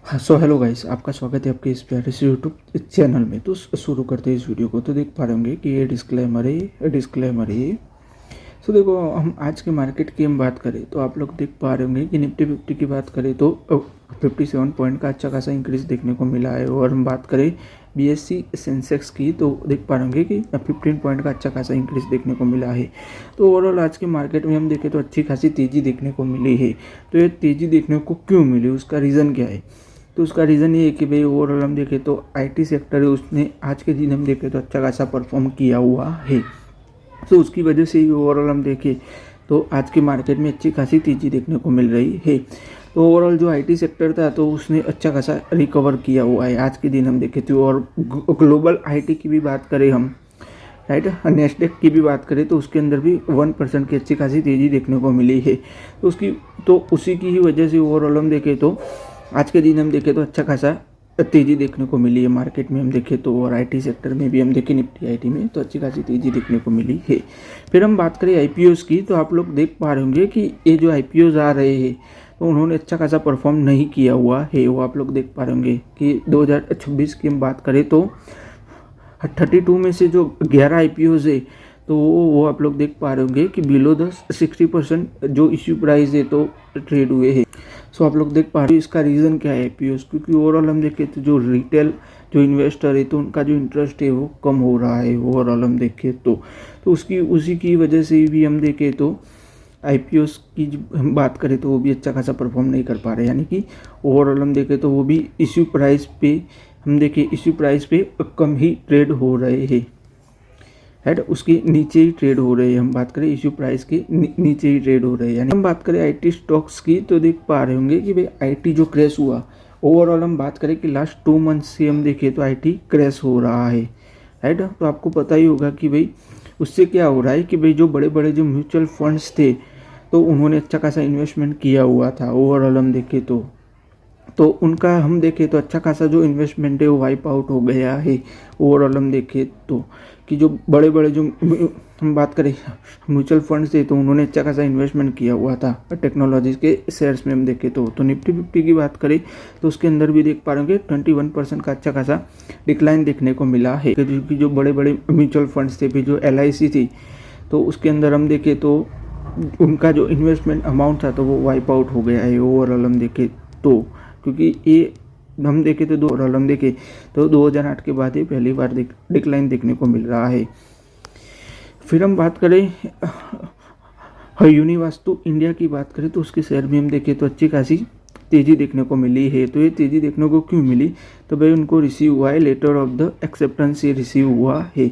हाँ, hello guys, आपका स्वागत है आपके इस प्यारे से यूट्यूब चैनल में। तो शुरू करते हैं इस वीडियो को। तो देख पा रहे होंगे कि ये डिस्क्लेमर है। तो देखो, हम आज के मार्केट की हम बात करें तो आप लोग देख पा रहे होंगे कि निफ्टी 50 की बात करें तो 57 पॉइंट का अच्छा खासा इंक्रीज देखने को मिला है। और हम बात करें बीएससी सेंसेक्स की तो देख पा रहे होंगे कि 15 पॉइंट का अच्छा खासा इंक्रीज देखने को मिला है। तो ओवरऑल आज के मार्केट में हम देखें तो अच्छी खासी तेज़ी देखने को मिली है। तो ये तेज़ी देखने को क्यों मिली, उसका रीज़न क्या है? तो उसका रीज़न ये है कि भाई ओवरऑल हम देखें तो आईटी सेक्टर है, उसने आज के दिन हम देखें तो अच्छा खासा परफॉर्म किया हुआ है। तो उसकी वजह से ही ओवरऑल हम देखें तो आज के मार्केट में अच्छी खासी तेज़ी देखने को मिल रही है। तो ओवरऑल जो आईटी सेक्टर था तो उसने अच्छा खासा रिकवर किया हुआ है आज के दिन हम देखें तो। और ग्लोबल आईटी की भी बात करें हम, राइट, नेस्डेक की भी बात करें तो उसके अंदर भी 1% की अच्छी खासी तेज़ी देखने को मिली है। तो उसी की ही वजह से ओवरऑल हम देखें तो आज के दिन हम देखें तो अच्छा खासा तेज़ी देखने को मिली है मार्केट में हम देखें तो। और आईटी सेक्टर में भी हम देखें निफ्टी आईटी में तो अच्छी खासी तेज़ी देखने को मिली है। फिर हम बात करें आईपीओज़ की तो आप लोग देख पा रहे होंगे कि ये जो आईपीओज़ आ रहे हैं तो उन्होंने अच्छा खासा परफॉर्म नहीं किया हुआ है। वो आप लोग देख पा रहे होंगे कि 2026 की हम बात करें तो 32 में से जो 11 आईपीओज़ है तो वो आप लोग देख पा रहे होंगे कि बिलो द 60% जो इश्यू प्राइस है तो ट्रेड हुए हैं। सो आप लोग देख पा रहे हो इसका रीज़न क्या है आईपीओज़, क्योंकि ओवरऑल हम देखें तो जो रिटेल जो इन्वेस्टर है तो उनका जो इंटरेस्ट है वो कम हो रहा है ओवरऑल हम देखें तो। उसी की वजह से भी हम देखें तो आईपीओज़ की हम बात करें तो वो भी अच्छा खासा परफॉर्म नहीं कर पा रहे, यानी कि ओवरऑल हम देखें तो वो भी इश्यू प्राइस पे कम ही ट्रेड हो रहे हैं, राइट, उसके नीचे ही ट्रेड हो रहे हैं। हम बात करें इश्यू प्राइस के नीचे ही ट्रेड हो रहे हैं। यानी हम बात करें आईटी स्टॉक्स की तो देख पा रहे होंगे कि भाई आईटी जो क्रैश हुआ, ओवरऑल हम बात करें कि लास्ट 2 मंथ से हम देखें तो आईटी क्रैश हो रहा है, राइट। तो आपको पता ही होगा कि भाई उससे क्या हो रहा है कि भाई जो बड़े बड़े जो म्यूचुअल फंड्स थे तो उन्होंने अच्छा खासा इन्वेस्टमेंट किया हुआ था ओवरऑल हम देखें तो उनका हम देखें तो अच्छा खासा जो इन्वेस्टमेंट है वो वाइप आउट हो गया है ओवरऑल हम देखें तो। कि जो बड़े बड़े जो हम बात करें म्यूचुअल फंड्स थे तो उन्होंने अच्छा खासा इन्वेस्टमेंट किया हुआ था टेक्नोलॉजी के शेयर्स में हम देखें तो निफ्टी 50 की बात करें तो उसके अंदर भी देख पा रहे होंगे 21% का अच्छा खासा डिक्लाइन देखने को मिला है। क्योंकि जो बड़े बड़े म्यूचुअल फंड्स थे, फिर जो LIC थी तो उसके अंदर हम देखें तो उनका जो इन्वेस्टमेंट अमाउंट था तो वो वाइप आउट हो गया है ओवरऑल हम देखें तो। क्योंकि ये हम देखें तो 2008 के बाद ही पहली बार डिक्लाइन देखने को मिल रहा है। फिर हम बात करें यूनिवास्तु इंडिया की बात करें तो उसके शेयर में हम देखें तो अच्छी खासी तेज़ी देखने को मिली है। तो ये तेज़ी देखने को क्यों मिली, तो भाई उनको रिसीव हुआ है लेटर ऑफ द एक्सेप्टेंस, ये रिसीव हुआ है।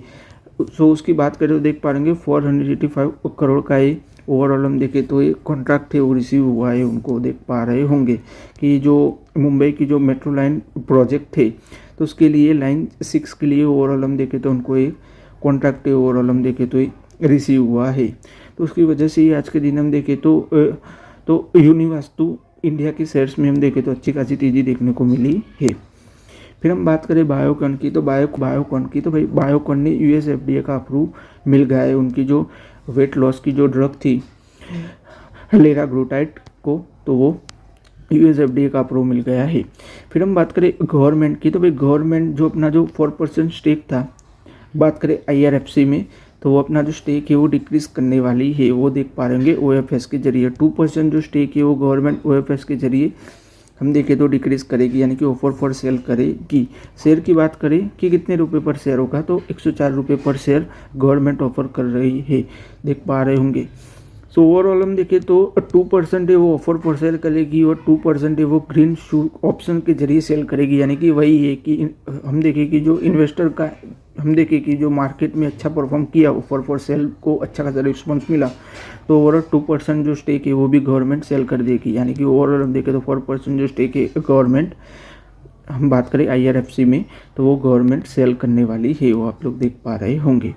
सो उसकी बात करें तो देख पाएंगे 485 करोड़ का ये ओवरऑल हम देखें तो ये कॉन्ट्रैक्ट है वो रिसीव हुआ है। उनको देख पा रहे होंगे कि जो मुंबई की जो मेट्रो लाइन प्रोजेक्ट थे तो उसके लिए लाइन 6 के लिए ओवरऑल हम देखें तो उनको एक कॉन्ट्रैक्ट है ओवरऑल हम देखें तो रिसीव हुआ है। तो उसकी वजह से ही आज के दिन हम देखें तो यूनिवास्तु इंडिया के शेयर्स में हम देखें तो अच्छी खासी तेज़ी देखने को मिली है। फिर हम बात करें बायोकॉन की तो भाई बायोकॉन ने US FDA का अप्रूव मिल गया है उनकी जो वेट लॉस की जो ड्रग थी लेराग्लुटाइड को, तो वो US FDA का अप्रूव मिल गया है। फिर हम बात करें गवर्नमेंट की तो भाई गवर्नमेंट जो अपना जो 4% स्टेक था, बात करें IRFC में तो वो अपना जो स्टेक है वो डिक्रीज़ करने वाली है। वो देख पा रहे होंगे OFS के जरिए 2% जो स्टेक है वो गवर्नमेंट OFS के जरिए हम देखें तो डिक्रीज़ करेगी, यानी कि ऑफर फॉर सेल करेगी। शेयर की बात करें कि कितने रुपए पर शेयर होगा तो 104 रुपये पर शेयर गवर्नमेंट ऑफर कर रही है, देख पा रहे होंगे। सो ओवरऑल हम देखें तो 2% है वो ऑफर फॉर सेल करेगी और 2% है वो ग्रीन शूट ऑप्शन के जरिए सेल करेगी। यानी कि वही है कि हम देखें कि जो इन्वेस्टर का हम देखें कि जो मार्केट में अच्छा परफॉर्म किया ऑफर फॉर सेल को अच्छा खासा रिस्पॉन्स मिला तो ओवरऑल 2% जो स्टेक है वो भी गवर्नमेंट सेल कर देगी। यानी कि ओवरऑल हम देखें तो 4% जो स्टेक है गवर्नमेंट, हम बात करें IRFC में तो वो गवर्नमेंट सेल करने वाली है, वो आप लोग देख पा रहे होंगे।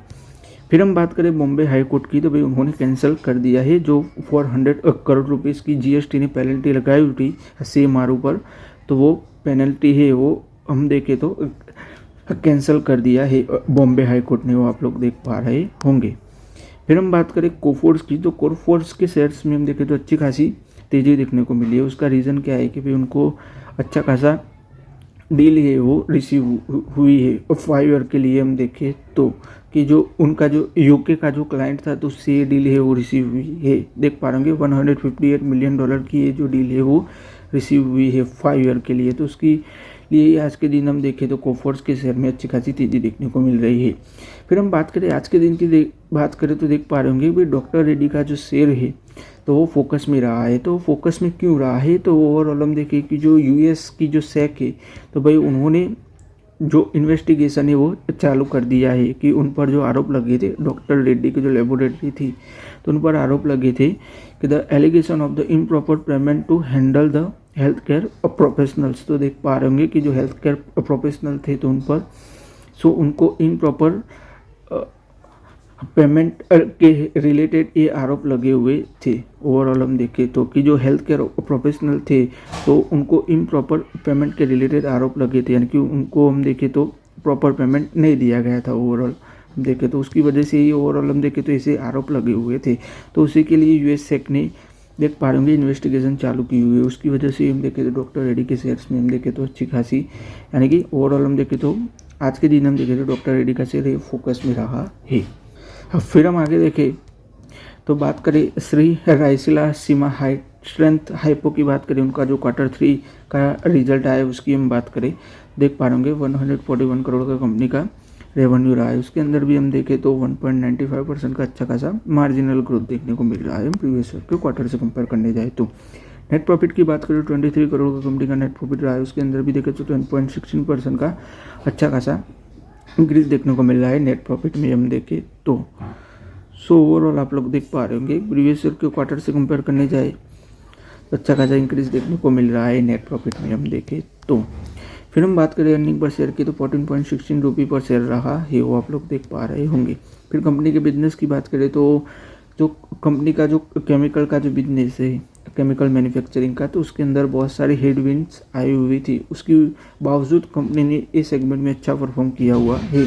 फिर हम बात करें बॉम्बे हाई कोर्ट की तो भाई उन्होंने कैंसिल कर दिया है जो 400 करोड़ रुपीज़ की GST ने पेनल्टी लगाई हुई थी CMRO पर, तो वो पेनल्टी है वो हम देखें तो कैंसिल कर दिया है बॉम्बे हाई कोर्ट ने, वो आप लोग देख पा रहे होंगे। फिर हम बात करें कोफोर्स की तो कोफोर्स के शेयर्स में हम देखें तो अच्छी खासी तेज़ी देखने को मिली है। उसका रीज़न क्या है कि भाई उनको अच्छा खासा डील है वो रिसीव हुई है 5 ईयर के लिए। हम देखें तो कि जो उनका जो यूके का जो क्लाइंट था तो उससे ये डील है वो रिसीव हुई है। देख पा रहे होंगे $158 मिलियन की ये जो डील है वो रिसीव हुई है 5 ईयर के लिए। तो उसकी लिए आज के दिन हम देखें तो कोफोर्स के शेयर में अच्छी खासी तेज़ी देखने को मिल रही है। फिर हम बात करें आज के दिन की बात करें तो देख पा रहे होंगे भाई डॉक्टर रेड्डी का जो शेयर है तो वो फोकस में रहा है। तो फोकस में क्यों रहा है, तो ओवरऑल हम देखें कि जो यूएस की जो सेक है तो भाई उन्होंने जो इन्वेस्टिगेशन है वो चालू कर दिया है कि उन पर जो आरोप लगे थे डॉक्टर रेड्डी की जो लेबोरेटरी थी तो उन पर आरोप लगे थे कि the allegation of the improper payment to handle the health care professionals. तो देख पा रहे होंगे कि जो हेल्थ केयर प्रोफेशनल थे तो उन पर उनको इम्प्रॉपर पेमेंट के रिलेटेड ये आरोप लगे हुए थे। ओवरऑल हम देखें तो कि जो हेल्थ केयर प्रोफेशनल थे तो उनको इम्प्रॉपर पेमेंट के रिलेटेड आरोप लगे थे, यानी कि उनको हम देखें तो प्रॉपर पेमेंट नहीं दिया गया था। ओवरऑल हम देखें तो उसकी वजह से ही ओवरऑल हम देखें तो ऐसे आरोप लगे हुए थे। तो उसी के लिए यूएस सेक ने देख पा रहे होंगे इन्वेस्टिगेशन चालू की हुई है। उसकी वजह से हम देखें तो डॉक्टर रेड्डी के शेयर्स में हम देखें तो अच्छी खासी, यानी कि ओवरऑल हम देखें तो आज के दिन हम देखें तो डॉक्टर रेड्डी का शेयर फोकस में रहा है। अब फिर हम आगे देखें तो बात करें श्री रायसीला सीमा हाई स्ट्रेंथ हाइपो की बात करें, उनका जो Q3 का रिजल्ट आया उसकी हम बात करें। देख पा रहे होंगे 141 करोड़ का कंपनी का रेवेन्यू रहा है। उसके अंदर भी हम देखें तो 1.95% का अच्छा खासा मार्जिनल ग्रोथ देखने को मिल रहा है प्रीवियस ईयर के क्वार्टर से कंपेयर करने जाए तो। नेट प्रॉफिट की बात करें 23 करोड़ का कंपनी का नेट प्रॉफिट रहा है। उसके अंदर भी देखें तो 10.16% का अच्छा खासा इंक्रीज देखने को मिल रहा है नेट प्रॉफिट में हम देखें तो। सो ओवरऑल आप लोग देख पा रहे होंगे प्रीवियस ईयर के क्वार्टर से कंपेयर करने जाए तो अच्छा खासा इंक्रीज देखने को मिल रहा है नेट प्रॉफिट में हम देखें तो। फिर हम बात करें अर्निंग पर शेयर की तो 14.16 रुपये पर शेयर रहा है, वो आप लोग देख पा रहे होंगे। फिर कंपनी के बिजनेस की बात करें तो जो कंपनी का जो केमिकल का जो बिजनेस है केमिकल मैन्युफैक्चरिंग का तो उसके अंदर बहुत सारी हेडविंड्स आई हुई थी, उसके बावजूद कंपनी ने इस सेगमेंट में अच्छा परफॉर्म किया हुआ है।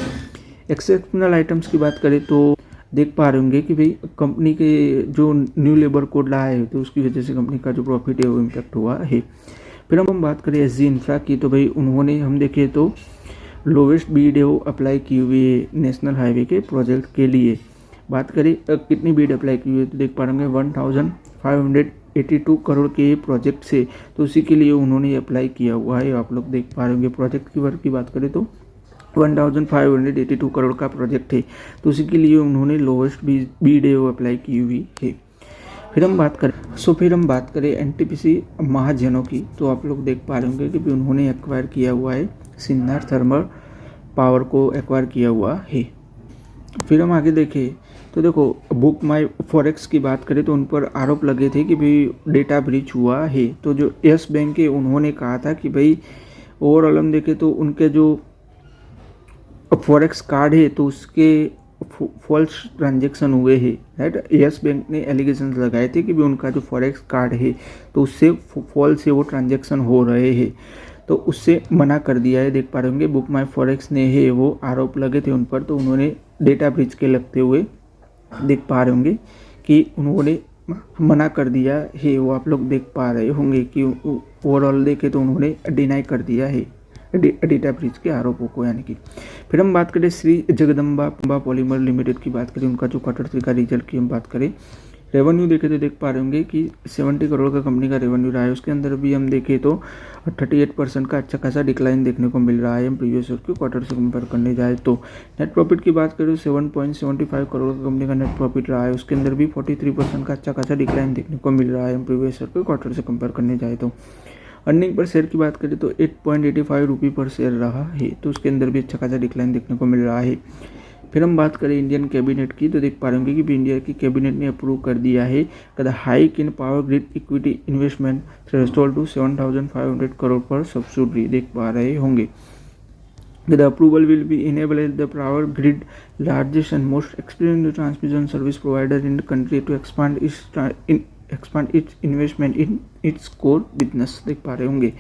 एक्सेप्शनल आइटम्स की बात करें तो देख पा रहे होंगे कि भाई कंपनी के जो न्यू लेबर कोड लाया है तो उसकी वजह से कंपनी का जो प्रॉफिट है वो इम्पैक्ट हुआ है। फिर हम बात करें एसजी इंफ्रा की तो भाई उन्होंने हम देखें तो लोवेस्ट बीड है वो अप्लाई की हुई है नेशनल हाईवे के प्रोजेक्ट के लिए। बात करें कितनी बीड अप्लाई की हुई है तो देख पा रहे होंगे 1582 करोड़ के प्रोजेक्ट से, तो उसी के लिए उन्होंने अप्लाई किया हुआ है। आप लोग देख पा रहे होंगे प्रोजेक्ट की वर्क की बात करें तो 1582 करोड़ का प्रोजेक्ट है, तो उसी के लिए उन्होंने लोवेस्ट बीड है वो अप्लाई की हुई है। फिर हम बात करें एनटीपीसी महाजनों की तो आप लोग देख पा रहे होंगे कि उन्होंने एक्वायर किया हुआ है सिन्नार थर्मल पावर को एक्वायर किया हुआ है। फिर हम आगे देखें तो देखो बुक माई फॉरेक्स की बात करें तो उन पर आरोप लगे थे कि भाई डेटा ब्रीच हुआ है। तो जो यस बैंक है उन्होंने कहा था कि भाई ओवरऑल हम देखें तो उनके जो फॉरेक्स कार्ड है तो उसके फॉल्स ट्रांजेक्शन हुए हैं, राइट। यस बैंक ने एलिगेशंस लगाए थे कि भी उनका जो फॉरेक्स कार्ड है तो उससे फॉल्स से वो ट्रांजेक्शन हो रहे हैं, तो उससे मना कर दिया है। देख पा रहे होंगे बुक माई फॉरेक्स ने है वो आरोप लगे थे उन पर, तो उन्होंने डेटा ब्रीच के लगते हुए देख पा रहे होंगे कि उन्होंने मना कर दिया है। वो आप लोग देख पा रहे होंगे कि ओवरऑल देखे तो उन्होंने डिनाई कर दिया है डेटा ब्रीच के आरोपों को, यानी कि। फिर हम बात करें श्री जगदम्बा पॉलीमर लिमिटेड की बात करें, उनका जो Q3 का रिजल्ट की हम बात करें, रेवेन्यू देखें तो देख पा रहे होंगे कि 70 करोड़ का कंपनी का रेवेन्यू रहा है। उसके अंदर भी हम देखें तो 38% का अच्छा खासा डिक्लाइन देखने को मिल रहा है हम प्रीवियस ईयर के क्वार्टर से कंपेयर करने जाए तो। नेट प्रॉफिट की बात करें तो 7.75 करोड़ का कंपनी का नेट प्रॉफिट रहा है। उसके अंदर भी 43% का अच्छा खासा डिक्लाइन देखने को मिल रहा है हम प्रीवियस ईयर के क्वार्टर से कंपेयर करने जाए तो। अर्निंग पर शेयर की बात करें तो 8.85 रुपये पर शेयर रहा है, तो उसके अंदर भी अच्छा खासा डिक्लाइन देखने को मिल रहा है। फिर हम बात करें इंडियन कैबिनेट की तो देख पा रहे होंगे कि इंडिया की कैबिनेट ने अप्रूव कर दिया है the hike in power grid equity investment threshold to 7,500 crore पर सब्सिडी। देख पा रहे होंगे the approval will be enable the power grid largest and most experienced transmission service provider in the country to expand its investment in its core business। देख पा रहे होंगे।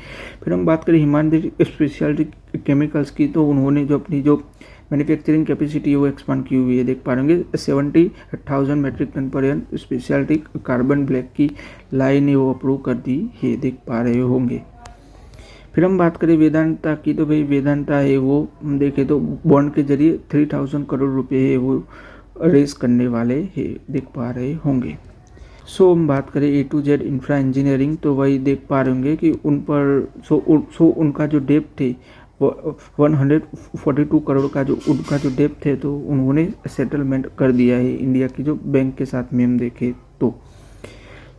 फिर हम बात करें हिमांशी स्पेशलिटी केमिकल्स की तो उन्होंने जो अपनी जो मैन्युफैक्चरिंग कैपेसिटी है वो एक्सपांड की हुई है। देख पा रहे होंगे 70,000 metric ton per year speciality carbon black की लाइन है वो अप्रूव कर दी है, देख पा रहे होंगे। फिर हम बात करें वेदांता की, तो भाई वेदांता है वो हम देखें तो बॉन्ड के जरिए 3000 करोड़ रुपए है वो रेस करने वाले है, देख पा रहे होंगे। सो हम बात करें A to Z infra engineering, तो वही देख पा रहे होंगे कि उन पर उनका जो डेप्थ है वो 142 करोड़ का जो उनका जो डेप्थ है तो उन्होंने सेटलमेंट कर दिया है इंडिया की जो बैंक के साथ में हम देखें तो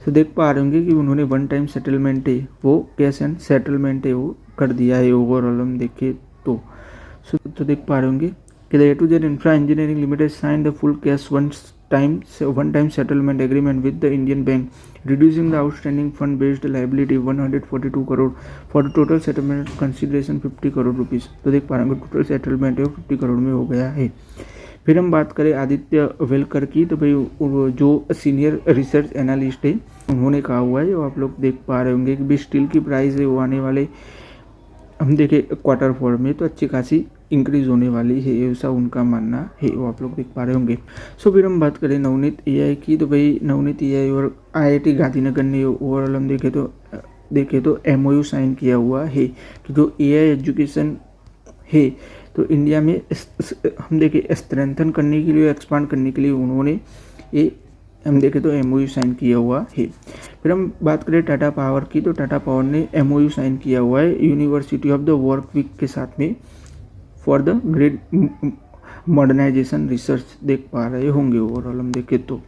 देख पा रहे होंगे कि उन्होंने वन टाइम सेटलमेंट है वो कैश एंड सेटलमेंट है वो कर दिया है ओवरऑल हम देखें तो देख पा रहे होंगे कि the A to Z infra engineering limited sign the full cash one time settlement agreement with the Indian bank, reducing the outstanding fund based liability 142 crore for total settlement consideration 50 crore rupees. तो देख पा रहे हैं टोटल सेटलमेंट है वो 50 करोड़ में हो गया है। फिर हम बात करें आदित्य वेलकर की, तो भाई जो सीनियर रिसर्च एनालिस्ट है उन्होंने कहा हुआ है, जो आप लोग देख पा रहे होंगे कि स्टील की प्राइस है वो आने वाले हम देखें Q4 में तो अच्छी खासी इंक्रीज होने वाली है, ऐसा उनका मानना है, वो आप लोग देख पा रहे होंगे। सो फिर हम बात करें नवनीत AI की, तो भाई नवनीत AI और IIT गांधीनगर ने ओवरऑल हम देखें तो MOU साइन किया हुआ है कि जो AI एजुकेशन है तो इंडिया में हम देखें स्ट्रेंथन करने के लिए, एक्सपांड करने के लिए उन्होंने ये हम देखें तो MOU साइन किया हुआ है। फिर हम बात करें टाटा पावर की, तो टाटा पावर ने MOU साइन किया हुआ है university of the Warwick के साथ में for the grid modernisation research, देख पा रहे होंगे ओवरऑल हम देखें तो।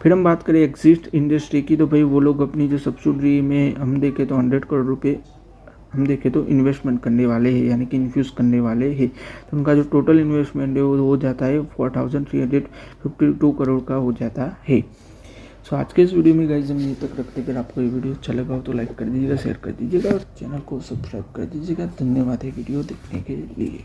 फिर हम बात करें एक्सिस्ट इंडस्ट्री की, तो भाई वो लोग अपनी जो सब्सिडरी में हम देखें तो 100 करोड़ रुपये हम देखें तो इन्वेस्टमेंट करने वाले हैं, यानी कि इन्फ्यूज़ करने वाले हैं। तो उनका जो टोटल इन्वेस्टमेंट है वो हो जाता है 4352 करोड़ का हो जाता है। सो आज के इस वीडियो में गाइस हम यहीं तक रखते हैं। अगर आपको ये वीडियो अच्छा लगा हो तो लाइक कर दीजिएगा, शेयर कर दीजिएगा और चैनल को सब्सक्राइब कर दीजिएगा। धन्यवाद है वीडियो देखने के लिए।